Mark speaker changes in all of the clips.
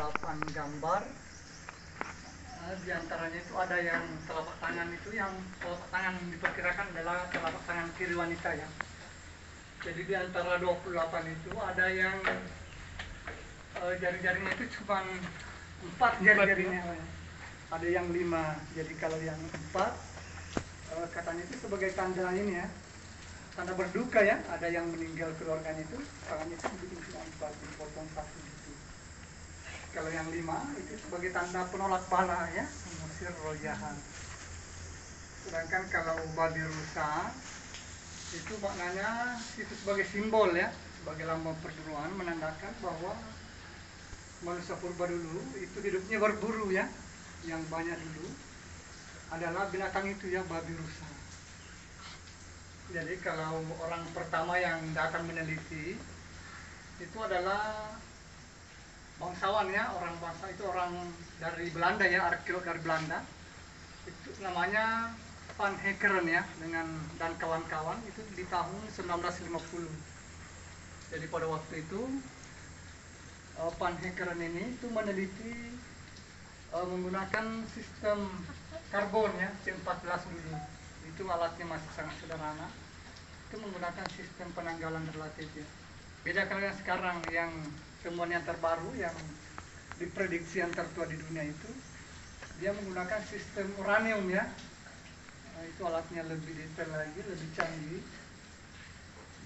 Speaker 1: 8 gambar. Di antaranya itu ada yang telapak tangan itu, yang telapak tangan diperkirakan adalah telapak tangan kiri wanita ya. Jadi di antara 28 itu ada yang jari-jarinya itu cuma 4 jari-jarinya. Ada yang 5. Jadi kalau yang 4 katanya itu sebagai tanda ini ya, tanda berduka ya. Ada yang meninggal keluarganya itu, tangannya itu dibikin cuma 4, dipotong 1 gitu. Kalau yang 5 itu sebagai tanda penolak bala ya, mengusir roh jahat. Sedangkan kalau babi rusa itu maknanya itu sebagai simbol ya, sebagai lambang perburuan, menandakan bahwa manusia purba dulu itu hidupnya berburu ya. Yang banyak dulu adalah binatang itu ya, babi rusa. Jadi kalau orang pertama yang datang meneliti itu adalah bangsawan ya, orang bangsa itu orang dari Belanda ya, arkeolog dari Belanda. Itu namanya Van Heckeren ya, dan kawan-kawan itu di tahun 1950. Jadi pada waktu itu Van Heckeren ini itu meneliti menggunakan sistem karbon ya, C14 dulu. Itu alatnya masih sangat sederhana. Itu menggunakan sistem penanggalan relatif ya. Beda kalau yang sekarang yang temuan yang terbaru yang diprediksi yang tertua di dunia itu, dia menggunakan sistem uranium ya. Itu alatnya lebih detail lagi, lebih canggih.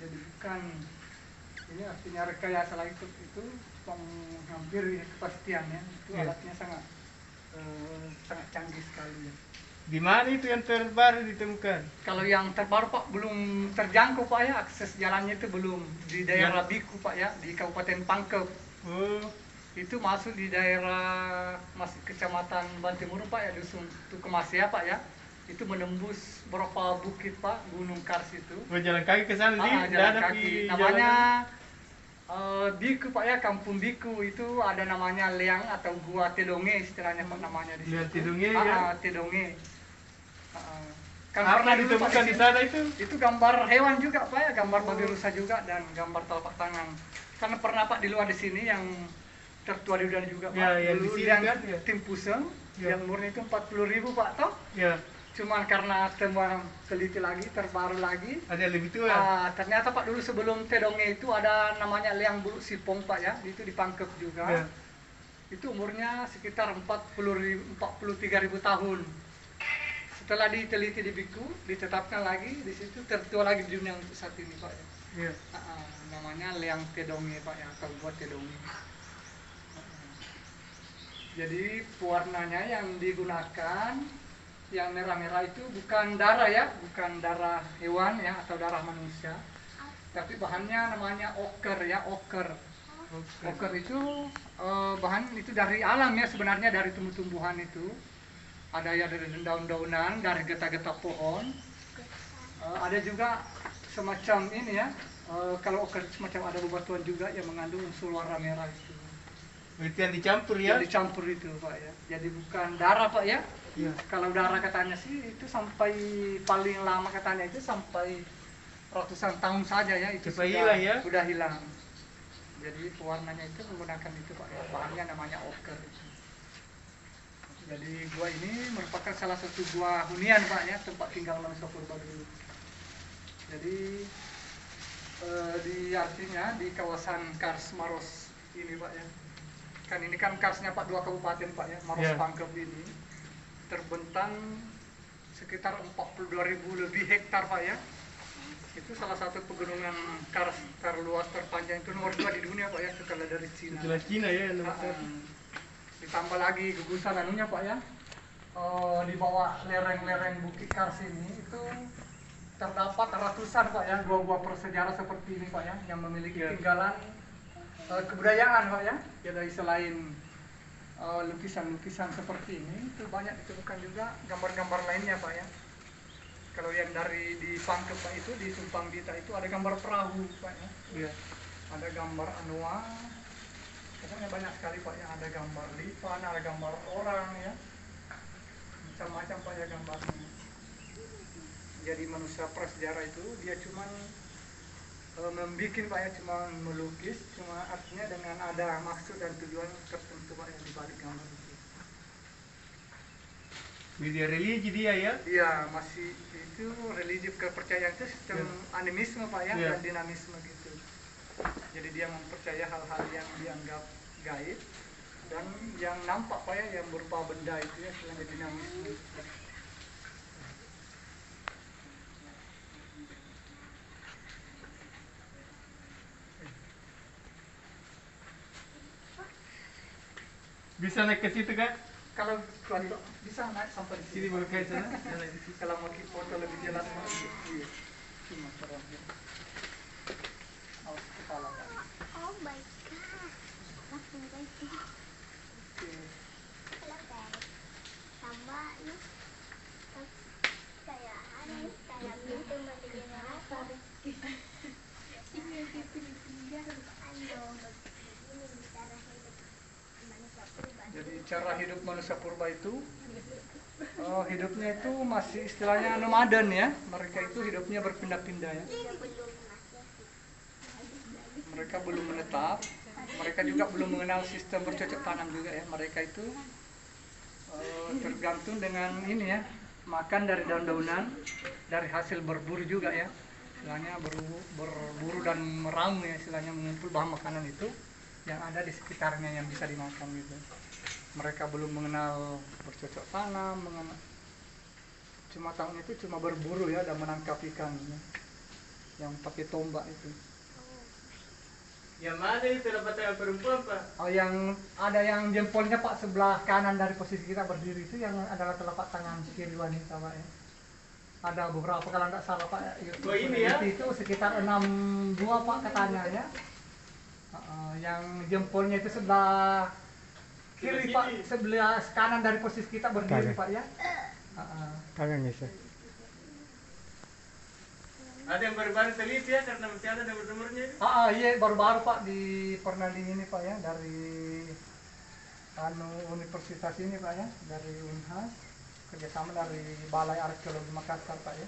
Speaker 1: Jadi bukan ini artinya rekayasa lagi, itu menghampiri kepastian ya. Itu alatnya sangat canggih sekali ya.
Speaker 2: Di mana itu yang terbaru ditemukan?
Speaker 1: Kalau yang terbaru Pak belum terjangkau Pak ya, akses jalannya itu belum, di daerah Biku Pak ya, di Kabupaten Pangkep. Itu masuk di daerah masih Kecamatan Bantimurung Pak ya, dusun Tukemasya Pak ya. Itu menembus beberapa bukit Pak, Gunung Kars itu.
Speaker 2: Jalan kaki ke sana
Speaker 1: jalan kaki. Namanya Biku Pak ya, Kampung Biku. Itu ada namanya Leang atau Gua Tedonge istilahnya Pak namanya di situ.
Speaker 2: Tedonge ya.
Speaker 1: Tedonge.
Speaker 2: Kan pernah ditemukan di sana itu?
Speaker 1: Itu gambar hewan juga Pak ya, gambar babi rusa juga dan gambar telapak tangan. Karena pernah Pak di luar di sini yang tertua di dunia juga Pak.
Speaker 2: Ya,
Speaker 1: dulu
Speaker 2: di sini
Speaker 1: yang
Speaker 2: kan, ya.
Speaker 1: Tim Puseng yang umurnya itu 40.000 Pak toh?
Speaker 2: Ya.
Speaker 1: Cuman karena temuan teliti lagi, terbaru lagi.
Speaker 2: Ada lebih tua.
Speaker 1: Ternyata Pak dulu sebelum Tedonge itu ada namanya Leang Bulu Sipong Pak ya, itu di Pangkep juga.
Speaker 2: Ya.
Speaker 1: Itu umurnya sekitar 43.000 tahun. Setelah diteliti di Biku, ditetapkan lagi di situ tertua lagi di dunia untuk saat ini Pak ya.
Speaker 2: Ya.
Speaker 1: Namanya Leang Tedonge Pak ya, atau Gua Tedonge. Jadi warnanya yang digunakan yang merah-merah itu bukan darah ya, bukan darah hewan ya atau darah manusia, tapi bahannya namanya oker ya, oker. Oker itu bahan itu dari alam ya, sebenarnya dari tumbuh-tumbuhan itu. Ada ya dari daun-daunan, dari getah-getah pohon. Ada juga semacam ini ya, kalau oker semacam ada bebatuan juga yang mengandung unsur warna merah itu.
Speaker 2: Itu yang dicampur ya?
Speaker 1: Yang dicampur itu Pak ya. Jadi bukan darah Pak ya.
Speaker 2: Ya.
Speaker 1: Kalau darah katanya sih itu sampai paling lama katanya itu sampai ratusan tahun saja ya, itu
Speaker 2: sudah hilang ya?
Speaker 1: Sudah hilang. Jadi pewarnanya itu menggunakan itu Pak ya, bahannya namanya oker. Jadi gua ini merupakan salah satu gua hunian Pak ya, tempat tinggal manusia purba dulu. Jadi artinya di kawasan Kars Maros ini Pak ya. Kan ini kan Karsnya Pak 2 kabupaten Pak ya, Maros
Speaker 2: Ya.
Speaker 1: Pangkep ini terbentang sekitar 42.000 lebih hektar Pak ya. Itu salah satu pegunungan Kars terluas terpanjang, itu nomor 2 di dunia Pak ya, setelah dari Cina.
Speaker 2: Setelah Cina ya nomor 1.
Speaker 1: Ditambah lagi gugusan anunya Pak ya, di bawah lereng-lereng Bukit Kars ini itu terdapat ratusan Pak ya, gua-gua prasejarah seperti ini Pak ya, yang memiliki tinggalan kebudayaan Pak ya. Jadi selain lukisan-lukisan seperti ini, itu banyak ditemukan juga gambar-gambar lainnya Pak ya. Kalau yang dari di Pangkep Pak itu, di Sumpang Dita itu ada gambar perahu Pak ya.
Speaker 2: Ya.
Speaker 1: Ada gambar anoa, pokoknya banyak sekali Pak ya. Ada gambar lipan, ada gambar orang ya, macam-macam Pak ya gambarnya. Jadi manusia prasejarah itu dia cuman membikin Pak ya, cuma melukis, cuma artinya dengan ada maksud dan tujuan tertentu Pak yang dibalik gambar itu.
Speaker 2: Media religi dia ya.
Speaker 1: Iya, masih itu religi kepercayaan itu sistem animisme Pak ya,
Speaker 2: Iya.
Speaker 1: dan dinamisme gitu. Jadi dia mempercaya hal-hal yang dianggap gaib dan yang nampak Pak ya, yang berupa benda itu ya, istilahnya dinamisme.
Speaker 2: Bisa naik ke situ kan?
Speaker 1: Kalau foto bisa naik sampai di
Speaker 2: Sini
Speaker 1: sini.
Speaker 2: boleh ke sana. Ya, naik di situ.
Speaker 1: Kalau mau foto lebih jelas Pak, iya. Cuma terangnya. Awas kepala Pak.
Speaker 3: Oh my god. Langsung guys.
Speaker 1: Oke.
Speaker 3: Kalau guys. Sama nih. Kayak aneh. Kayak gitu mendingin apa. Ayo. Begini cara hidup manusia purba.
Speaker 1: Jadi cara hidup manusia purba itu hidupnya itu masih istilahnya nomaden ya. Mereka itu hidupnya berpindah-pindah ya.
Speaker 3: Dia belum masih.
Speaker 1: Mereka belum menetap. Mereka juga belum mengenal sistem bercocok tanam juga ya. Mereka itu tergantung dengan ini ya, makan dari daun-daunan, dari hasil berburu juga ya. Istilahnya berburu dan meramu ya, istilahnya mengumpul bahan makanan itu yang ada di sekitarnya yang bisa dimakan gitu. Mereka belum mengenal bercocok tanam, cuma tahun itu cuma berburu ya dan menangkap ikan ya, yang pakai tombak itu.
Speaker 2: Yang mana itu dapat tangan perempuan Pak?
Speaker 1: Oh, yang ada yang jempolnya Pak sebelah kanan dari posisi kita berdiri itu yang adalah telapak tangan kiri wanita Pak ya. Ada beberapa kalau tidak salah Pak ya.
Speaker 2: Oh, ini ya?
Speaker 1: Itu sekitar 6 buah Pak katanya ya. Yang jempolnya itu sebelah kiri
Speaker 2: Sebelah
Speaker 1: Pak,
Speaker 2: kiri.
Speaker 1: sebelah kanan dari posisi kita berdiri
Speaker 4: Kanan.
Speaker 1: Pak ya.
Speaker 4: Kanan ya, Sir.
Speaker 2: Ada yang baru-baru teliti ya karena masih ada nomor-nomornya.
Speaker 1: Iya baru-baru Pak pernah di ini Pak ya, dari universitas ini Pak ya, dari Unhas, kerjasama dari Balai Arkeologi Makassar Pak ya.